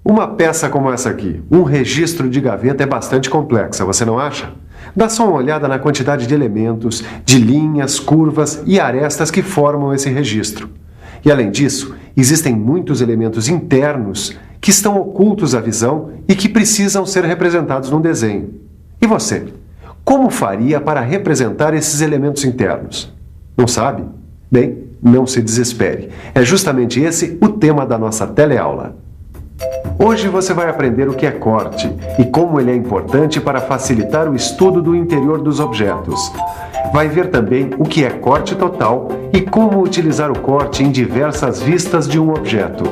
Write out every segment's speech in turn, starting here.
Uma peça como essa aqui, um registro de gaveta, é bastante complexa, você não acha? Dá só uma olhada na quantidade de elementos, de linhas, curvas e arestas que formam esse registro. E além disso, existem muitos elementos internos que estão ocultos à visão e que precisam ser representados num desenho. E você? Como faria para representar esses elementos internos? Não sabe? Bem, não se desespere. É justamente esse o tema da nossa teleaula. Hoje você vai aprender o que é corte e como ele é importante para facilitar o estudo do interior dos objetos. Vai ver também o que é corte total e como utilizar o corte em diversas vistas de um objeto.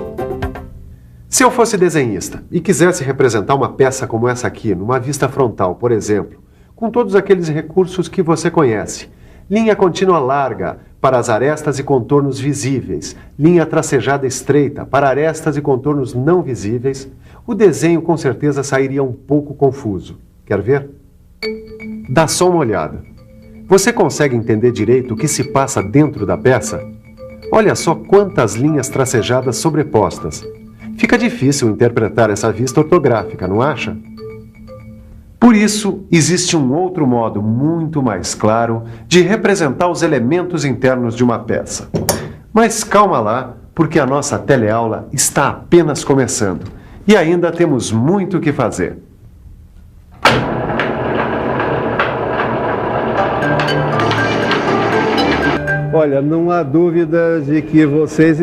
Se eu fosse desenhista e quisesse representar uma peça como essa aqui, numa vista frontal, por exemplo, com todos aqueles recursos que você conhece, linha contínua larga para as arestas e contornos visíveis, linha tracejada estreita para arestas e contornos não visíveis, o desenho com certeza sairia um pouco confuso. Quer ver? Dá só uma olhada. Você consegue entender direito o que se passa dentro da peça? Olha só quantas linhas tracejadas sobrepostas. Fica difícil interpretar essa vista ortográfica, não acha? Por isso, existe um outro modo muito mais claro de representar os elementos internos de uma peça. Mas calma lá, porque a nossa teleaula está apenas começando e ainda temos muito o que fazer. Olha, não há dúvidas de que vocês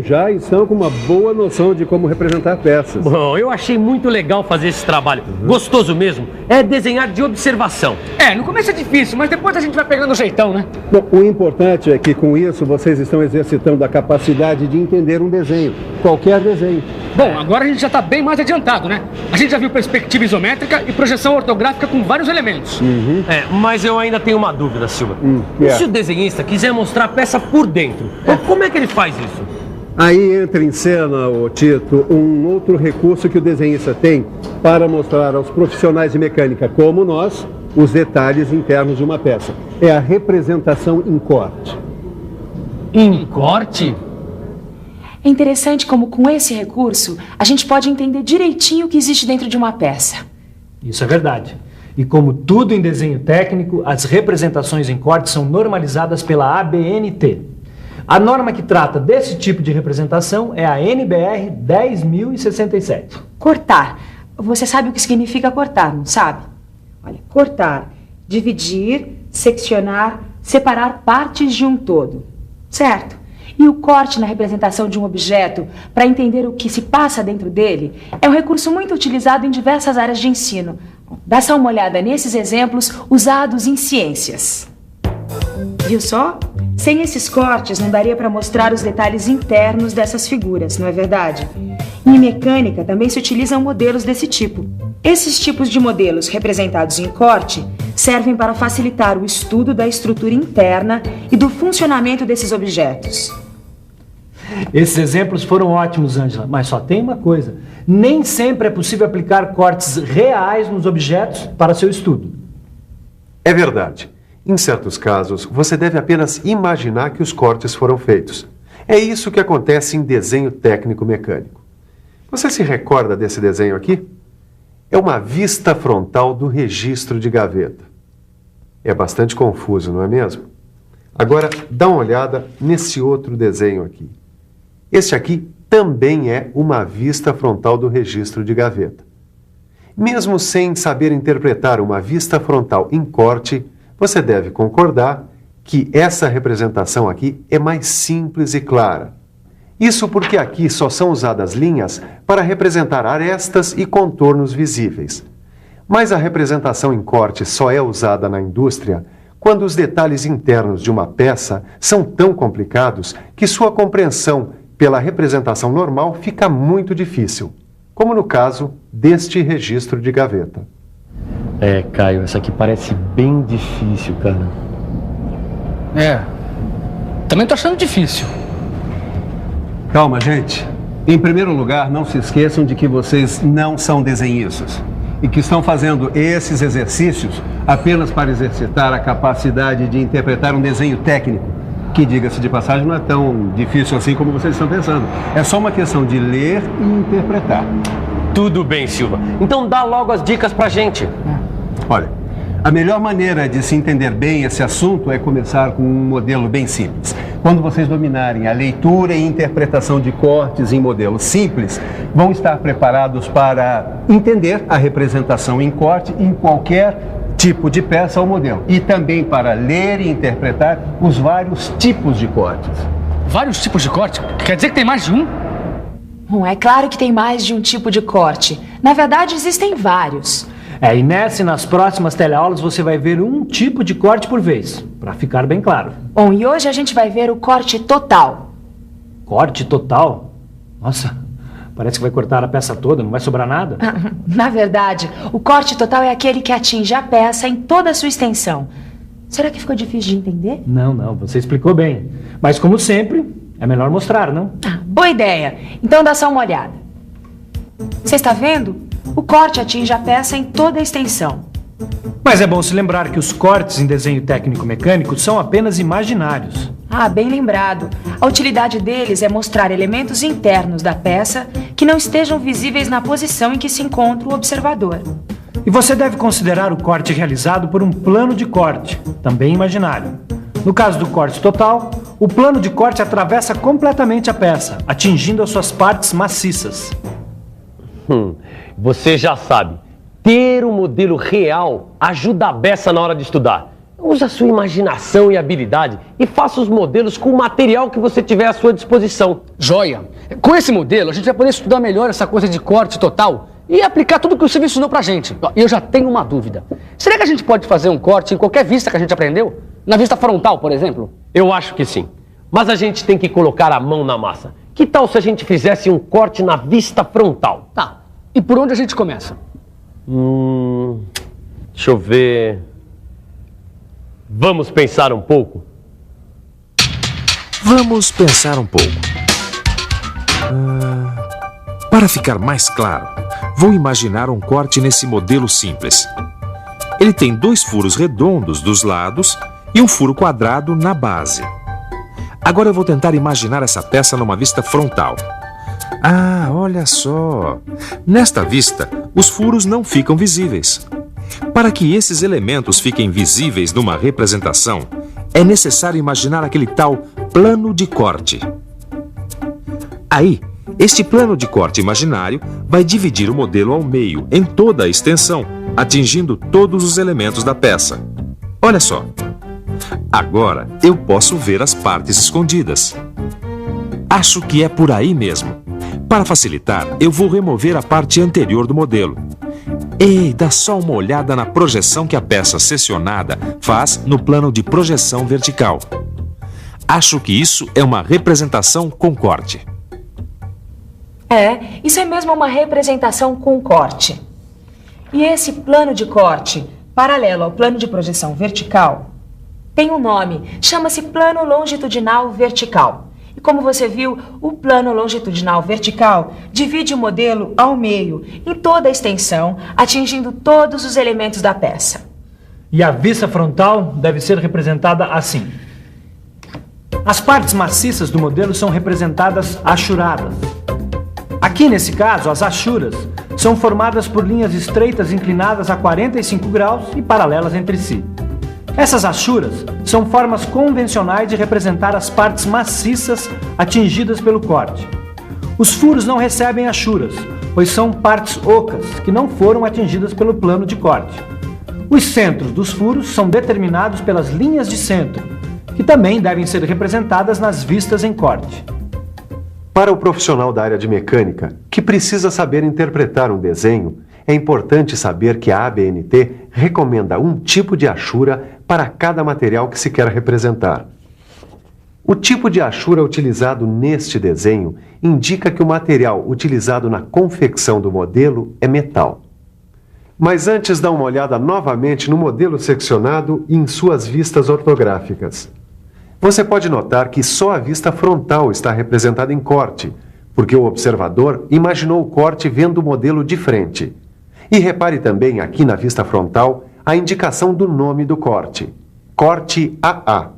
já estão com uma boa noção de como representar peças. Bom, eu achei muito legal fazer esse trabalho. Gostoso mesmo. É desenhar de observação. No começo é difícil, mas depois a gente vai pegando o jeitão, né? Bom, o importante é que com isso vocês estão exercitando a capacidade de entender um desenho, qualquer desenho. Bom, agora a gente já está bem mais adiantado, né? A gente já viu perspectiva isométrica e projeção ortográfica com vários elementos. Mas eu ainda tenho uma dúvida, Silva. E se o desenhista quiser mostrar a peça por dentro, como é que ele faz isso? Aí entra em cena, Tito, um outro recurso que o desenhista tem para mostrar aos profissionais de mecânica, como nós, os detalhes internos de uma peça. É a representação em corte. Em corte? É interessante como com esse recurso a gente pode entender direitinho o que existe dentro de uma peça. Isso é verdade. E como tudo em desenho técnico, as representações em corte são normalizadas pela ABNT. A norma que trata desse tipo de representação é a NBR 10.067. Cortar. Você sabe o que significa cortar, não sabe? Olha, cortar, dividir, seccionar, separar partes de um todo. Certo? E o corte na representação de um objeto, para entender o que se passa dentro dele, é um recurso muito utilizado em diversas áreas de ensino. Dá só uma olhada nesses exemplos usados em ciências. Viu só? Sem esses cortes, não daria para mostrar os detalhes internos dessas figuras, não é verdade? Em mecânica, também se utilizam modelos desse tipo. Esses tipos de modelos representados em corte servem para facilitar o estudo da estrutura interna e do funcionamento desses objetos. Esses exemplos foram ótimos, Ângela, mas só tem uma coisa. Nem sempre é possível aplicar cortes reais nos objetos para seu estudo. É verdade. Em certos casos, você deve apenas imaginar que os cortes foram feitos. É isso que acontece em desenho técnico mecânico. Você se recorda desse desenho aqui? É uma vista frontal do registro de gaveta. É bastante confuso, não é mesmo? Agora, dá uma olhada nesse outro desenho aqui. Este aqui também é uma vista frontal do registro de gaveta. Mesmo sem saber interpretar uma vista frontal em corte, você deve concordar que essa representação aqui é mais simples e clara. Isso porque aqui só são usadas linhas para representar arestas e contornos visíveis. Mas a representação em corte só é usada na indústria quando os detalhes internos de uma peça são tão complicados que sua compreensão pela representação normal fica muito difícil, como no caso deste registro de gaveta. Caio, essa aqui parece bem difícil, cara. Também tô achando difícil. Calma, gente. Em primeiro lugar, não se esqueçam de que vocês não são desenhistas e que estão fazendo esses exercícios apenas para exercitar a capacidade de interpretar um desenho técnico, que, diga-se de passagem, não é tão difícil assim como vocês estão pensando. É só uma questão de ler e interpretar. Tudo bem, Silva. Então dá logo as dicas pra gente. Olha, a melhor maneira de se entender bem esse assunto é começar com um modelo bem simples. Quando vocês dominarem a leitura e interpretação de cortes em modelos simples, vão estar preparados para entender a representação em corte em qualquer tipo de peça ou modelo. E também para ler e interpretar os vários tipos de cortes. Vários tipos de corte? Quer dizer que tem mais de um? Bom, é claro que tem mais de um tipo de corte. Na verdade, existem vários. E nessa e nas próximas teleaulas você vai ver um tipo de corte por vez, para ficar bem claro. Bom, e hoje a gente vai ver o corte total. Corte total? Nossa, parece que vai cortar a peça toda, não vai sobrar nada. Na verdade, o corte total é aquele que atinge a peça em toda a sua extensão. Será que ficou difícil de entender? Não, você explicou bem. Mas como sempre, é melhor mostrar, não? Boa ideia. Então dá só uma olhada. Você está vendo? O corte atinge a peça em toda a extensão. Mas é bom se lembrar que os cortes em desenho técnico-mecânico são apenas imaginários. Bem lembrado. A utilidade deles é mostrar elementos internos da peça que não estejam visíveis na posição em que se encontra o observador. E você deve considerar o corte realizado por um plano de corte, também imaginário. No caso do corte total, o plano de corte atravessa completamente a peça, atingindo as suas partes maciças. Você já sabe, ter um modelo real ajuda a beça na hora de estudar. Use a sua imaginação e habilidade e faça os modelos com o material que você tiver à sua disposição. Joia! Com esse modelo, a gente vai poder estudar melhor essa coisa de corte total e aplicar tudo que o Silvio ensinou pra gente. E eu já tenho uma dúvida. Será que a gente pode fazer um corte em qualquer vista que a gente aprendeu? Na vista frontal, por exemplo? Eu acho que sim. Mas a gente tem que colocar a mão na massa. Que tal se a gente fizesse um corte na vista frontal? Tá. E por onde a gente começa? Deixa eu ver... Vamos pensar um pouco? Vamos pensar um pouco. Para ficar mais claro, vou imaginar um corte nesse modelo simples. Ele tem 2 furos redondos dos lados e um furo quadrado na base. Agora eu vou tentar imaginar essa peça numa vista frontal. Olha só! Nesta vista, os furos não ficam visíveis. Para que esses elementos fiquem visíveis numa representação, é necessário imaginar aquele tal plano de corte. Aí, este plano de corte imaginário vai dividir o modelo ao meio, em toda a extensão, atingindo todos os elementos da peça. Olha só! Agora eu posso ver as partes escondidas. Acho que é por aí mesmo. Para facilitar, eu vou remover a parte anterior do modelo. Ei, dá só uma olhada na projeção que a peça seccionada faz no plano de projeção vertical. Acho que isso é uma representação com corte. Isso é mesmo uma representação com corte. E esse plano de corte, paralelo ao plano de projeção vertical, tem um nome, chama-se plano longitudinal vertical. E como você viu, o plano longitudinal vertical divide o modelo ao meio, em toda a extensão, atingindo todos os elementos da peça. E a vista frontal deve ser representada assim. As partes maciças do modelo são representadas achuradas. Aqui, nesse caso, as achuras são formadas por linhas estreitas inclinadas a 45 graus e paralelas entre si. Essas achuras são formas convencionais de representar as partes maciças atingidas pelo corte. Os furos não recebem achuras, pois são partes ocas que não foram atingidas pelo plano de corte. Os centros dos furos são determinados pelas linhas de centro, que também devem ser representadas nas vistas em corte. Para o profissional da área de mecânica, que precisa saber interpretar um desenho, é importante saber que a ABNT recomenda um tipo de achura para cada material que se quer representar. O tipo de achura utilizado neste desenho indica que o material utilizado na confecção do modelo é metal. Mas antes, dá uma olhada novamente no modelo seccionado e em suas vistas ortográficas. Você pode notar que só a vista frontal está representada em corte, porque o observador imaginou o corte vendo o modelo de frente. E repare também aqui na vista frontal a indicação do nome do corte, corte AA.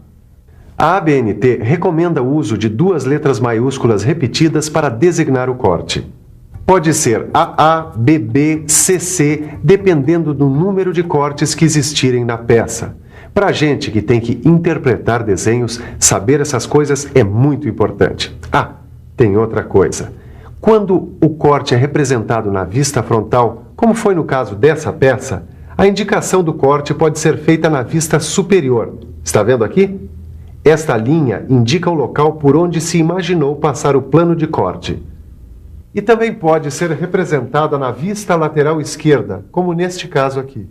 A ABNT recomenda o uso de 2 letras maiúsculas repetidas para designar o corte. Pode ser AA, BB, CC, dependendo do número de cortes que existirem na peça. Para a gente que tem que interpretar desenhos, saber essas coisas é muito importante. Ah, tem outra coisa. Quando o corte é representado na vista frontal, como foi no caso dessa peça, a indicação do corte pode ser feita na vista superior. Está vendo aqui? Esta linha indica o local por onde se imaginou passar o plano de corte. E também pode ser representada na vista lateral esquerda, como neste caso aqui.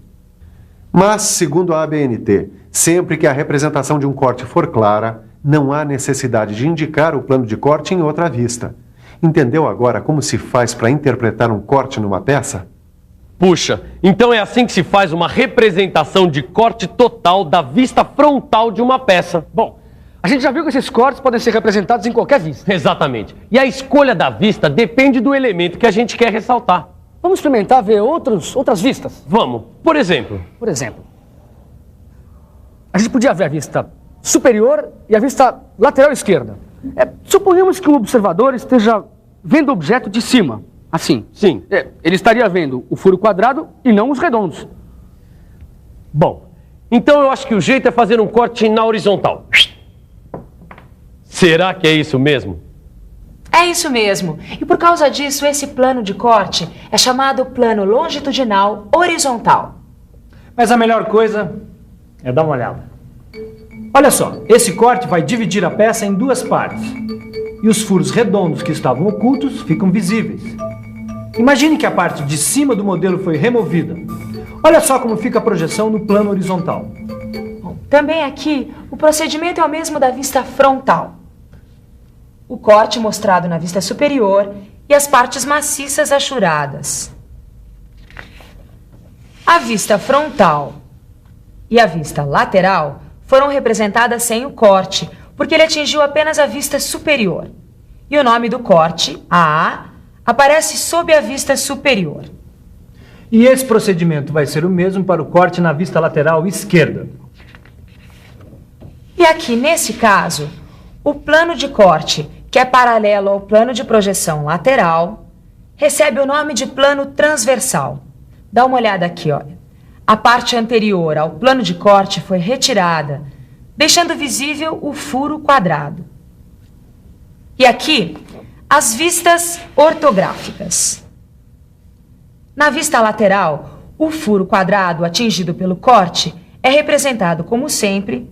Mas, segundo a ABNT, sempre que a representação de um corte for clara, não há necessidade de indicar o plano de corte em outra vista. Entendeu agora como se faz para interpretar um corte numa peça? Puxa, então é assim que se faz uma representação de corte total da vista frontal de uma peça. Bom, a gente já viu que esses cortes podem ser representados em qualquer vista. Exatamente. E a escolha da vista depende do elemento que a gente quer ressaltar. Vamos experimentar ver outras vistas? Vamos. Por exemplo, a gente podia ver a vista superior e a vista lateral esquerda. Suponhamos que o observador esteja vendo o objeto de cima, assim. Sim. Ele estaria vendo o furo quadrado e não os redondos. Bom, então eu acho que o jeito é fazer um corte na horizontal. Será que é isso mesmo? É isso mesmo. E por causa disso, esse plano de corte é chamado plano longitudinal horizontal. Mas a melhor coisa é dar uma olhada. Olha só, esse corte vai dividir a peça em 2 partes. E os furos redondos que estavam ocultos ficam visíveis. Imagine que a parte de cima do modelo foi removida. Olha só como fica a projeção no plano horizontal. Bom, também aqui, o procedimento é o mesmo da vista frontal. O corte mostrado na vista superior e as partes maciças achuradas. A vista frontal e a vista lateral foram representadas sem o corte, porque ele atingiu apenas a vista superior. E o nome do corte, AA, aparece sob a vista superior. E esse procedimento vai ser o mesmo para o corte na vista lateral esquerda. E aqui, nesse caso, o plano de corte, que é paralelo ao plano de projeção lateral, recebe o nome de plano transversal. Dá uma olhada aqui, olha. A parte anterior ao plano de corte foi retirada, deixando visível o furo quadrado. E aqui, as vistas ortográficas. Na vista lateral, o furo quadrado atingido pelo corte é representado, como sempre,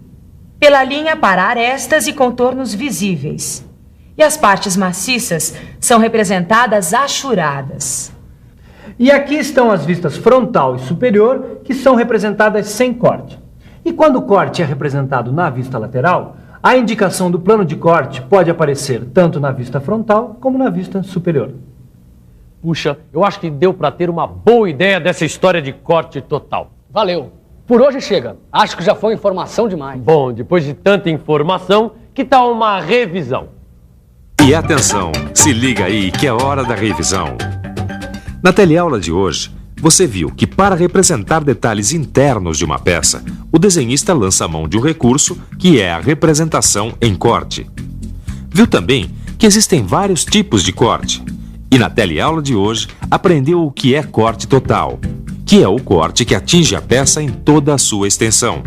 pela linha para arestas e contornos visíveis. E as partes maciças são representadas achuradas. E aqui estão as vistas frontal e superior, que são representadas sem corte. E quando o corte é representado na vista lateral, a indicação do plano de corte pode aparecer tanto na vista frontal como na vista superior. Puxa, eu acho que deu para ter uma boa ideia dessa história de corte total. Valeu. Por hoje chega. Acho que já foi informação demais. Bom, depois de tanta informação, que tal uma revisão? E atenção, se liga aí que é hora da revisão. Na teleaula de hoje, você viu que para representar detalhes internos de uma peça, o desenhista lança a mão de um recurso que é a representação em corte. Viu também que existem vários tipos de corte. E na teleaula de hoje, aprendeu o que é corte total, que é o corte que atinge a peça em toda a sua extensão.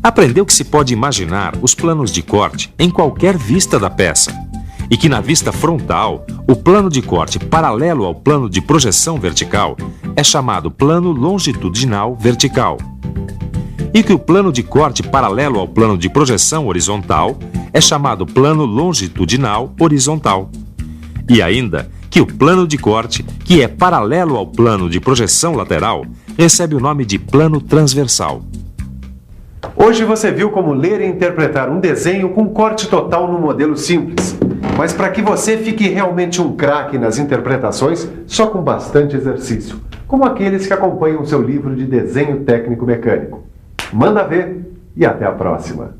Aprendeu que se pode imaginar os planos de corte em qualquer vista da peça. E que na vista frontal, o plano de corte paralelo ao plano de projeção vertical é chamado plano longitudinal vertical. E que o plano de corte paralelo ao plano de projeção horizontal é chamado plano longitudinal horizontal. E ainda que o plano de corte, que é paralelo ao plano de projeção lateral, recebe o nome de plano transversal. Hoje você viu como ler e interpretar um desenho com corte total no modelo simples. Mas para que você fique realmente um craque nas interpretações, só com bastante exercício, como aqueles que acompanham o seu livro de desenho técnico mecânico. Manda ver e até a próxima!